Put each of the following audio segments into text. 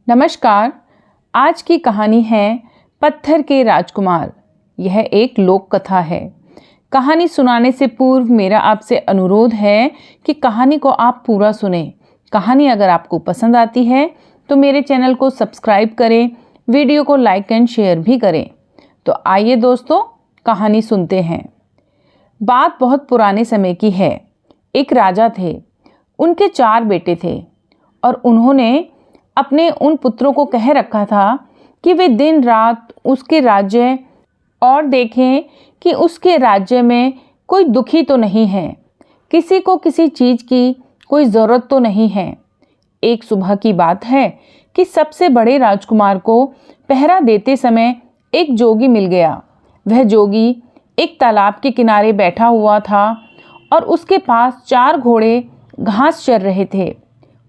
नमस्कार। आज की कहानी है पत्थर के राजकुमार। यह एक लोक कथा है। कहानी सुनाने से पूर्व मेरा आपसे अनुरोध है कि कहानी को आप पूरा सुने। कहानी अगर आपको पसंद आती है तो मेरे चैनल को सब्सक्राइब करें, वीडियो को लाइक एंड शेयर भी करें। तो आइए दोस्तों, कहानी सुनते हैं। बात बहुत पुराने समय की है। एक राजा थे, उनके 4 बेटे थे और उन्होंने अपने उन पुत्रों को कह रखा था कि वे दिन रात उसके राज्य और देखें कि उसके राज्य में कोई दुखी तो नहीं है, किसी को किसी चीज़ की कोई ज़रूरत तो नहीं है। एक सुबह की बात है कि सबसे बड़े राजकुमार को पहरा देते समय एक जोगी मिल गया। वह जोगी एक तालाब के किनारे बैठा हुआ था और उसके पास 4 घोड़े घास चर रहे थे।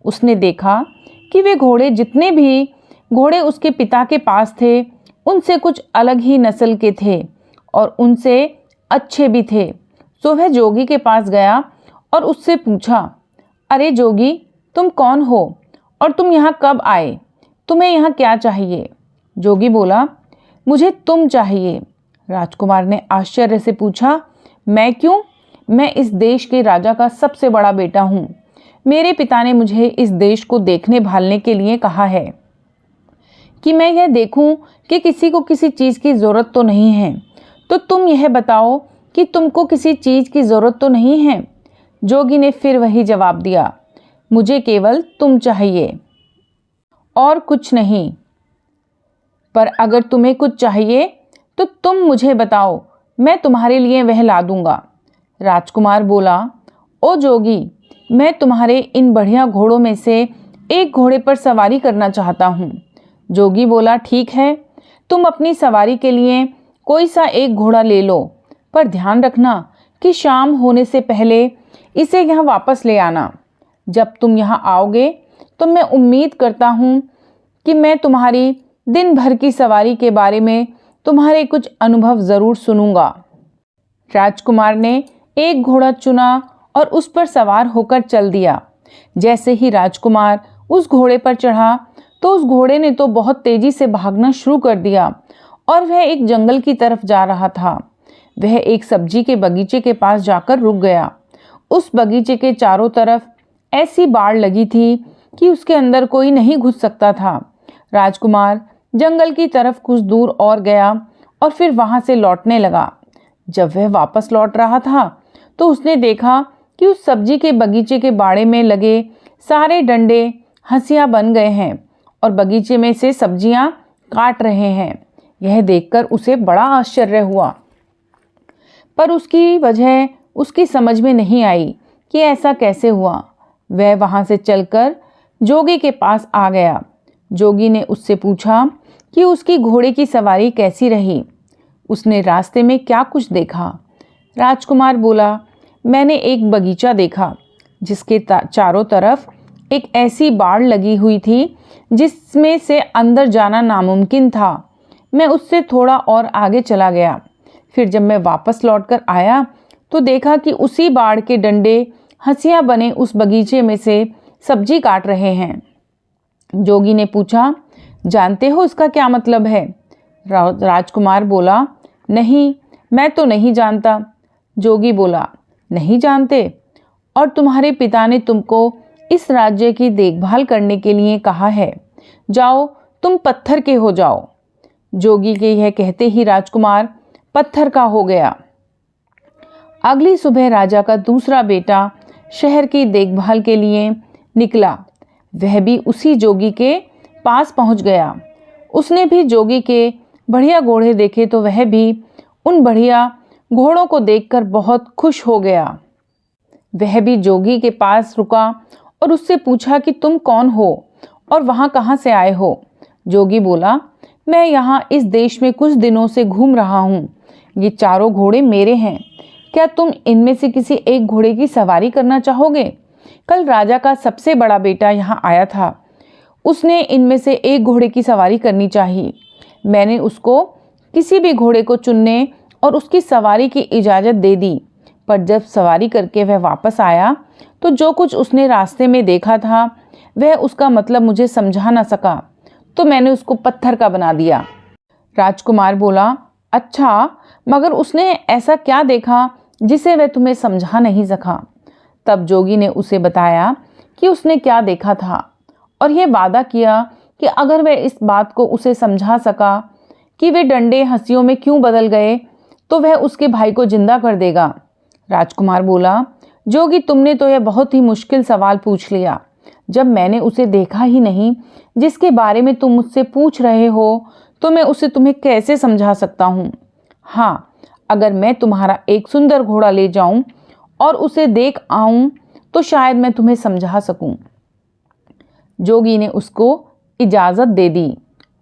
उसने देखा कि वे घोड़े जितने भी घोड़े उसके पिता के पास थे, उनसे कुछ अलग ही नस्ल के थे और उनसे अच्छे भी थे। तो वह जोगी के पास गया और उससे पूछा, अरे जोगी, तुम कौन हो और तुम यहाँ कब आए? तुम्हें यहाँ क्या चाहिए? जोगी बोला, मुझे तुम चाहिए। राजकुमार ने आश्चर्य से पूछा, मैं क्यों? मैं इस देश के राजा का सबसे बड़ा बेटा हूँ। मेरे पिता ने मुझे इस देश को देखने भालने के लिए कहा है कि मैं यह देखूं कि किसी को किसी चीज़ की ज़रूरत तो नहीं है। तो तुम यह बताओ कि तुमको किसी चीज़ की ज़रूरत तो नहीं है? जोगी ने फिर वही जवाब दिया, मुझे केवल तुम चाहिए और कुछ नहीं। पर अगर तुम्हें कुछ चाहिए तो तुम मुझे बताओ, मैं तुम्हारे लिए वह ला दूंगा। राजकुमार बोला, ओ जोगी, मैं तुम्हारे इन बढ़िया घोड़ों में से एक घोड़े पर सवारी करना चाहता हूँ। जोगी बोला, ठीक है, तुम अपनी सवारी के लिए कोई सा एक घोड़ा ले लो, पर ध्यान रखना कि शाम होने से पहले इसे यहाँ वापस ले आना। जब तुम यहाँ आओगे तो मैं उम्मीद करता हूँ कि मैं तुम्हारी दिन भर की सवारी के बारे में तुम्हारे कुछ अनुभव ज़रूर सुनूंगा। राजकुमार ने एक घोड़ा चुना और उस पर सवार होकर चल दिया। जैसे ही राजकुमार उस घोड़े पर चढ़ा तो उस घोड़े ने तो बहुत तेजी से भागना शुरू कर दिया और वह एक जंगल की तरफ जा रहा था। वह एक सब्जी के बगीचे के पास जाकर रुक गया। उस बगीचे के चारों तरफ ऐसी बाड़ लगी थी कि उसके अंदर कोई नहीं घुस सकता था। राजकुमार जंगल की तरफ कुछ दूर और गया और फिर वहां से लौटने लगा। जब वह वापस लौट रहा था तो उसने देखा कि उस सब्जी के बगीचे के बाड़े में लगे सारे डंडे हंसियां बन गए हैं और बगीचे में से सब्जियां काट रहे हैं। यह देखकर उसे बड़ा आश्चर्य हुआ, पर उसकी वजह उसकी समझ में नहीं आई कि ऐसा कैसे हुआ। वह वहां से चलकर जोगी के पास आ गया। जोगी ने उससे पूछा कि उसकी घोड़े की सवारी कैसी रही, उसने रास्ते में क्या कुछ देखा। राजकुमार बोला, मैंने एक बगीचा देखा जिसके चारों तरफ एक ऐसी बाड़ लगी हुई थी जिसमें से अंदर जाना नामुमकिन था। मैं उससे थोड़ा और आगे चला गया। फिर जब मैं वापस लौटकर आया तो देखा कि उसी बाड़ के डंडे हंसियां बने उस बगीचे में से सब्जी काट रहे हैं। जोगी ने पूछा, जानते हो इसका क्या मतलब है? राजकुमार बोला, नहीं, मैं तो नहीं जानता। जोगी बोला, नहीं जानते? और तुम्हारे पिता ने तुमको इस राज्य की देखभाल करने के लिए कहा है। जाओ, तुम पत्थर के हो जाओ। जोगी के यह कहते ही राजकुमार पत्थर का हो गया। अगली सुबह राजा का दूसरा बेटा शहर की देखभाल के लिए निकला। वह भी उसी जोगी के पास पहुंच गया। उसने भी जोगी के बढ़िया घोड़े देखे तो वह भी उन बढ़िया घोड़ों को देखकर बहुत खुश हो गया। वह भी जोगी के पास रुका और उससे पूछा कि तुम कौन हो और वहाँ कहाँ से आए हो? जोगी बोला, मैं यहाँ इस देश में कुछ दिनों से घूम रहा हूँ। ये चारों घोड़े मेरे हैं। क्या तुम इनमें से किसी एक घोड़े की सवारी करना चाहोगे? कल राजा का सबसे बड़ा बेटा यहाँ आया था। उसने इनमें से एक घोड़े की सवारी करनी चाहिए। मैंने उसको किसी भी घोड़े को चुनने और उसकी सवारी की इजाज़त दे दी, पर जब सवारी करके वह वापस आया तो जो कुछ उसने रास्ते में देखा था वह उसका मतलब मुझे समझा ना सका। तो मैंने उसको पत्थर का बना दिया। राजकुमार बोला, अच्छा, मगर उसने ऐसा क्या देखा जिसे वह तुम्हें समझा नहीं सका? तब जोगी ने उसे बताया कि उसने क्या देखा था और यह वादा किया कि अगर वह इस बात को उसे समझा सका कि वे डंडे हंसियों में क्यों बदल गए तो वह उसके भाई को जिंदा कर देगा। राजकुमार बोला, जोगी, तुमने तो यह बहुत ही मुश्किल सवाल पूछ लिया। जब मैंने उसे देखा ही नहीं जिसके बारे में तुम मुझसे पूछ रहे हो तो मैं उसे तुम्हें कैसे समझा सकता हूँ? हाँ, अगर मैं तुम्हारा एक सुंदर घोड़ा ले जाऊं और उसे देख आऊं तो शायद मैं तुम्हें समझा सकूं। जोगी ने उसको इजाज़त दे दी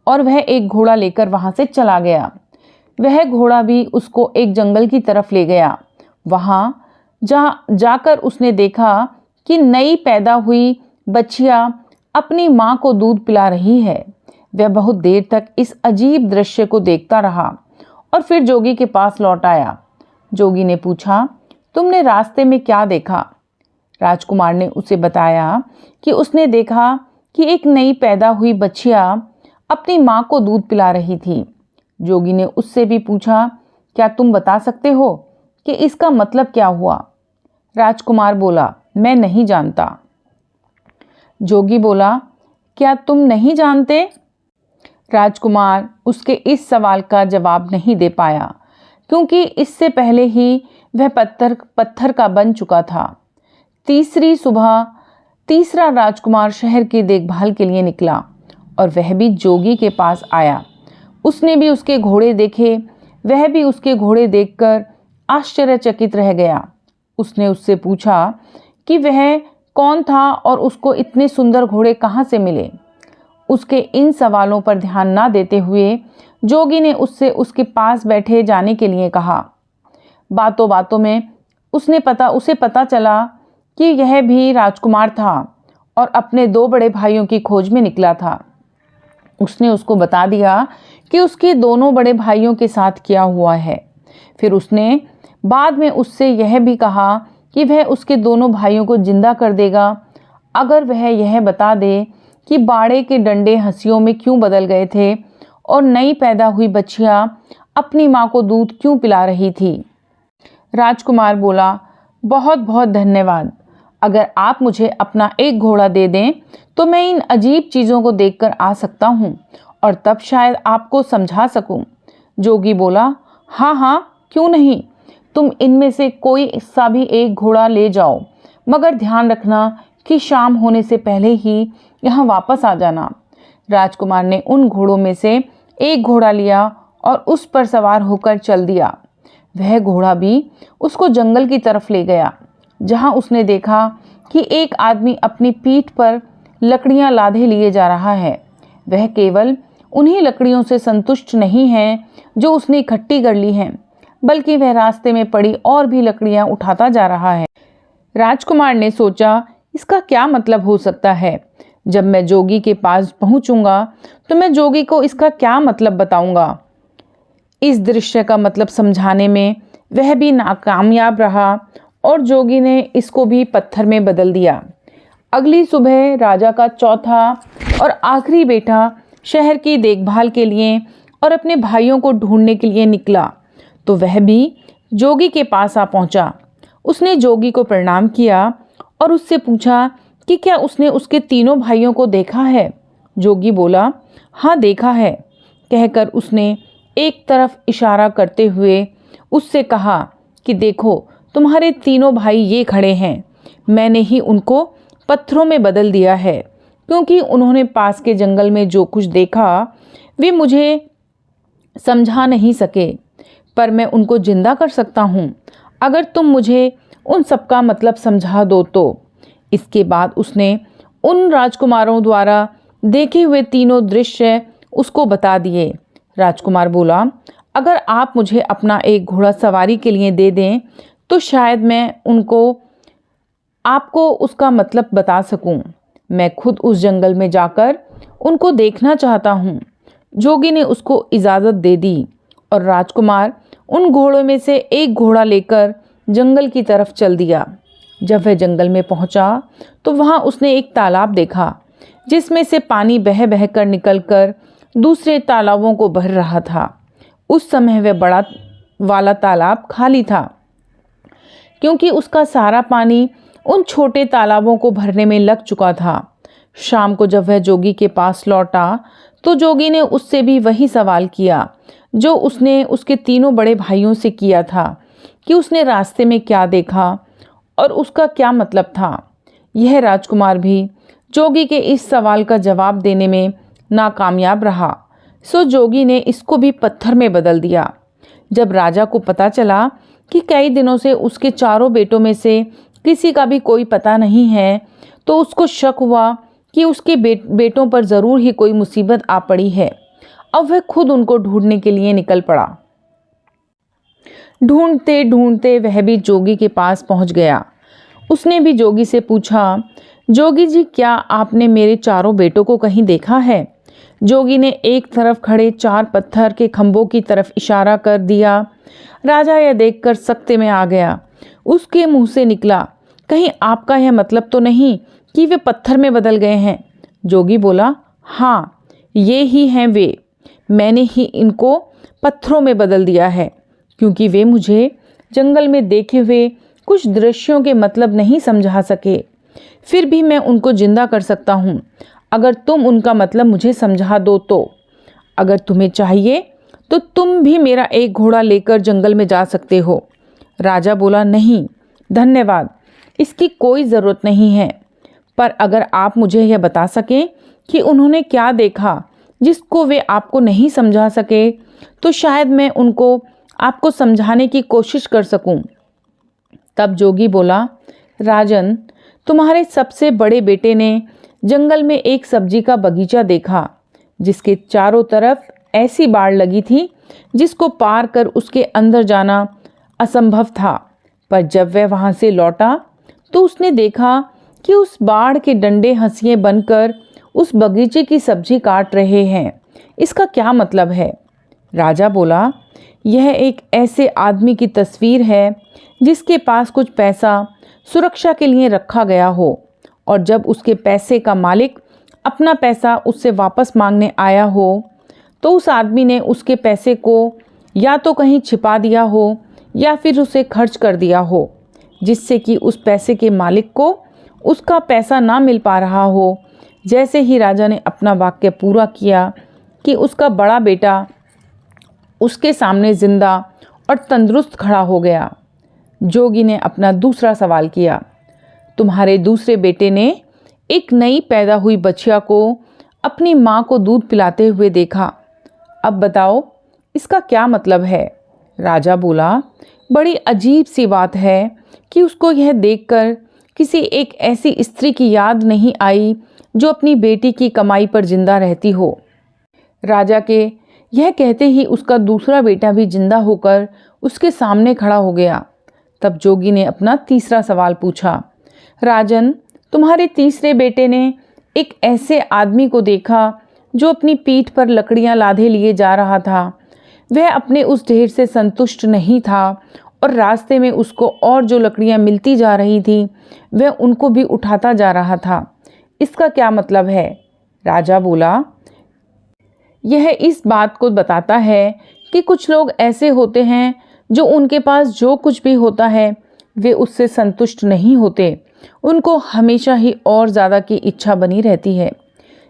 और वह एक घोड़ा लेकर वहां से चला गया। वह घोड़ा भी उसको एक जंगल की तरफ ले गया। वहां जाकर उसने देखा कि नई पैदा हुई बछिया अपनी माँ को दूध पिला रही है। वह बहुत देर तक इस अजीब दृश्य को देखता रहा और फिर जोगी के पास लौट आया। जोगी ने पूछा, तुमने रास्ते में क्या देखा? राजकुमार ने उसे बताया कि उसने देखा कि एक नई पैदा हुई बछिया अपनी माँ को दूध पिला रही थी। जोगी ने उससे भी पूछा, क्या तुम बता सकते हो कि इसका मतलब क्या हुआ? राजकुमार बोला, मैं नहीं जानता। जोगी बोला, क्या तुम नहीं जानते? राजकुमार उसके इस सवाल का जवाब नहीं दे पाया क्योंकि इससे पहले ही वह पत्थर का बन चुका था। तीसरी सुबह तीसरा राजकुमार शहर की देखभाल के लिए निकला और वह भी जोगी के पास आया। उसने भी उसके घोड़े देखे। वह भी उसके घोड़े देखकर आश्चर्यचकित रह गया। उसने उससे पूछा कि वह कौन था और उसको इतने सुंदर घोड़े कहाँ से मिले। उसके इन सवालों पर ध्यान न देते हुए जोगी ने उससे उसके पास बैठे जाने के लिए कहा। बातों बातों में उसे पता चला कि यह भी राजकुमार था और अपने दो बड़े भाइयों की खोज में निकला था। उसने उसको बता दिया कि उसके दोनों बड़े भाइयों के साथ क्या हुआ है। फिर उसने बाद में उससे यह भी कहा कि वह उसके दोनों भाइयों को जिंदा कर देगा अगर वह यह बता दे कि बाड़े के डंडे हंसियों में क्यों बदल गए थे और नई पैदा हुई बछिया अपनी माँ को दूध क्यों पिला रही थी। राजकुमार बोला, बहुत बहुत धन्यवाद। अगर आप मुझे अपना एक घोड़ा दे दें तो मैं इन अजीब चीज़ों को देखकर आ सकता हूँ और तब शायद आपको समझा सकूं। जोगी बोला, हाँ हाँ, क्यों नहीं, तुम इनमें से कोई सा भी एक घोड़ा ले जाओ, मगर ध्यान रखना कि शाम होने से पहले ही यहाँ वापस आ जाना। राजकुमार ने उन घोड़ों में से एक घोड़ा लिया और उस पर सवार होकर चल दिया। वह घोड़ा भी उसको जंगल की तरफ ले गया जहाँ उसने देखा कि एक आदमी अपनी पीठ पर लकड़ियाँ लादे लिए जा रहा है। वह केवल उन्हीं लकड़ियों से संतुष्ट नहीं है जो उसने इकट्ठी कर ली हैं, बल्कि वह रास्ते में पड़ी और भी लकड़ियाँ उठाता जा रहा है। राजकुमार ने सोचा, इसका क्या मतलब हो सकता है? जब मैं जोगी के पास पहुंचूंगा तो मैं जोगी को इसका क्या मतलब बताऊंगा। इस दृश्य का मतलब समझाने में वह भी नाकामयाब रहा और जोगी ने इसको भी पत्थर में बदल दिया। अगली सुबह राजा का चौथा और आखिरी बेटा शहर की देखभाल के लिए और अपने भाइयों को ढूंढने के लिए निकला तो वह भी जोगी के पास आ पहुंचा। उसने जोगी को प्रणाम किया और उससे पूछा कि क्या उसने उसके तीनों भाइयों को देखा है। जोगी बोला, हाँ देखा है, कहकर उसने एक तरफ इशारा करते हुए उससे कहा कि देखो, तुम्हारे तीनों भाई ये खड़े हैं। मैंने ही उनको पत्थरों में बदल दिया है क्योंकि उन्होंने पास के जंगल में जो कुछ देखा वे मुझे समझा नहीं सके, पर मैं उनको जिंदा कर सकता हूँ अगर तुम मुझे उन सबका मतलब समझा दो तो। इसके बाद उसने उन राजकुमारों द्वारा देखे हुए तीनों दृश्य उसको बता दिए। राजकुमार बोला, अगर आप मुझे अपना एक घोड़ा सवारी के लिए दे दें तो शायद मैं आपको उसका मतलब बता सकूं। मैं खुद उस जंगल में जाकर उनको देखना चाहता हूं। जोगी ने उसको इजाज़त दे दी और राजकुमार उन घोड़ों में से एक घोड़ा लेकर जंगल की तरफ चल दिया। जब वह जंगल में पहुंचा तो वहां उसने एक तालाब देखा। जिसमें से पानी बह बह कर निकलकर दूसरे तालाबों को भर रहा था। उस समय वह बड़ा वाला तालाब खाली था, क्योंकि उसका सारा पानी उन छोटे तालाबों को भरने में लग चुका था। शाम को जब वह जोगी के पास लौटा तो जोगी ने उससे भी वही सवाल किया जो उसने उसके तीनों बड़े भाइयों से किया था कि उसने रास्ते में क्या देखा और उसका क्या मतलब था। यह राजकुमार भी जोगी के इस सवाल का जवाब देने में नाकामयाब रहा, सो जोगी ने इसको भी पत्थर में बदल दिया। जब राजा को पता चला कि कई दिनों से उसके चारों बेटों में से किसी का भी कोई पता नहीं है, तो उसको शक हुआ कि उसके बेटों पर ज़रूर ही कोई मुसीबत आ पड़ी है। अब वह खुद उनको ढूंढने के लिए निकल पड़ा। ढूंढते ढूंढते वह भी जोगी के पास पहुंच गया। उसने भी जोगी से पूछा, जोगी जी, क्या आपने मेरे चारों बेटों को कहीं देखा है? जोगी ने एक तरफ खड़े 4 पत्थर के खंभों की तरफ इशारा कर दिया। राजा यह देखकर सख्ते में आ गया। उसके मुंह से निकला, कहीं आपका यह मतलब तो नहीं कि वे पत्थर में बदल गए हैं? जोगी बोला, हाँ, ये ही हैं वे। मैंने ही इनको पत्थरों में बदल दिया है, क्योंकि वे मुझे जंगल में देखे हुए कुछ दृश्यों के मतलब नहीं समझा सके। फिर भी मैं उनको जिंदा कर सकता हूँ, अगर तुम उनका मतलब मुझे समझा दो तो। अगर तुम्हें चाहिए तो तुम भी मेरा एक घोड़ा लेकर जंगल में जा सकते हो। राजा बोला, नहीं धन्यवाद, इसकी कोई ज़रूरत नहीं है। पर अगर आप मुझे यह बता सकें कि उन्होंने क्या देखा जिसको वे आपको नहीं समझा सके, तो शायद मैं उनको आपको समझाने की कोशिश कर सकूं। तब जोगी बोला, राजन, तुम्हारे सबसे बड़े बेटे ने जंगल में एक सब्जी का बगीचा देखा जिसके चारों तरफ ऐसी बाड़ लगी थी जिसको पार कर उसके अंदर जाना असंभव था। पर जब वह वहां से लौटा तो उसने देखा कि उस बाड़ के डंडे हंसिए बनकर उस बगीचे की सब्जी काट रहे हैं। इसका क्या मतलब है? राजा बोला, यह एक ऐसे आदमी की तस्वीर है जिसके पास कुछ पैसा सुरक्षा के लिए रखा गया हो, और जब उसके पैसे का मालिक अपना पैसा उससे वापस मांगने आया हो तो उस आदमी ने उसके पैसे को या तो कहीं छिपा दिया हो या फिर उसे खर्च कर दिया हो, जिससे कि उस पैसे के मालिक को उसका पैसा ना मिल पा रहा हो। जैसे ही राजा ने अपना वाक्य पूरा किया कि उसका बड़ा बेटा उसके सामने जिंदा और तंदुरुस्त खड़ा हो गया। जोगी ने अपना दूसरा सवाल किया, तुम्हारे दूसरे बेटे ने एक नई पैदा हुई बच्चिया को अपनी माँ को दूध पिलाते हुए देखा। अब बताओ इसका क्या मतलब है? राजा बोला, बड़ी अजीब सी बात है कि उसको यह देखकर किसी एक ऐसी स्त्री की याद नहीं आई जो अपनी बेटी की कमाई पर जिंदा रहती हो। राजा के यह कहते ही उसका दूसरा बेटा भी जिंदा होकर उसके सामने खड़ा हो गया। तब जोगी ने अपना तीसरा सवाल पूछा, राजन, तुम्हारे तीसरे बेटे ने एक ऐसे आदमी को देखा जो अपनी पीठ पर लकड़ियां लादे लिए जा रहा था। वह अपने उस ढेर से संतुष्ट नहीं था और रास्ते में उसको और जो लकड़ियां मिलती जा रही थी वह उनको भी उठाता जा रहा था। इसका क्या मतलब है? राजा बोला, यह इस बात को बताता है कि कुछ लोग ऐसे होते हैं जो उनके पास जो कुछ भी होता है वे उससे संतुष्ट नहीं होते, उनको हमेशा ही और ज़्यादा की इच्छा बनी रहती है।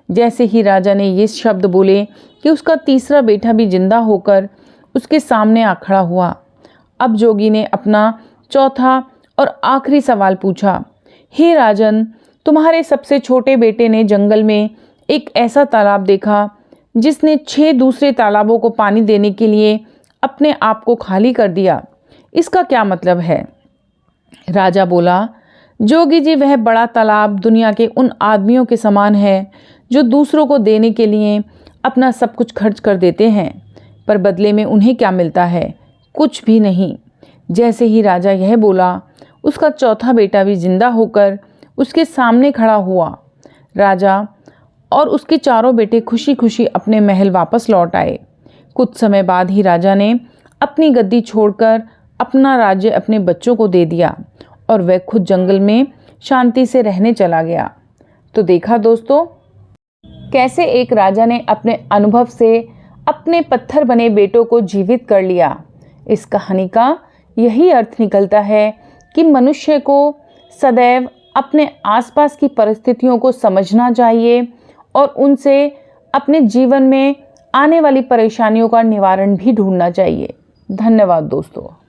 जैसे ही राजा ने ये शब्द बोले कि उसका तीसरा बेटा भी जिंदा होकर उसके सामने आ खड़ा हुआ। अब जोगी ने अपना चौथा और आखिरी सवाल पूछा, हे राजन, तुम्हारे सबसे छोटे बेटे ने जंगल में एक ऐसा तालाब देखा जिसने 6 दूसरे तालाबों को पानी देने के लिए अपने आप को खाली कर दिया। इसका क्या मतलब है? राजा बोला, जोगी जी, वह बड़ा तालाब दुनिया के उन आदमियों के समान है जो दूसरों को देने के लिए अपना सब कुछ खर्च कर देते हैं, पर बदले में उन्हें क्या मिलता है? कुछ भी नहीं। जैसे ही राजा यह बोला, उसका चौथा बेटा भी जिंदा होकर उसके सामने खड़ा हुआ। राजा और उसके चारों बेटे खुशी खुशी अपने महल वापस लौट आए। कुछ समय बाद ही राजा ने अपनी गद्दी छोड़कर अपना राज्य अपने बच्चों को दे दिया और वह खुद जंगल में शांति से रहने चला गया। तो देखा दोस्तों, कैसे एक राजा ने अपने अनुभव से अपने पत्थर बने बेटों को जीवित कर लिया। इस कहानी का यही अर्थ निकलता है कि मनुष्य को सदैव अपने आसपास की परिस्थितियों को समझना चाहिए और उनसे अपने जीवन में आने वाली परेशानियों का निवारण भी ढूंढना चाहिए। धन्यवाद दोस्तों।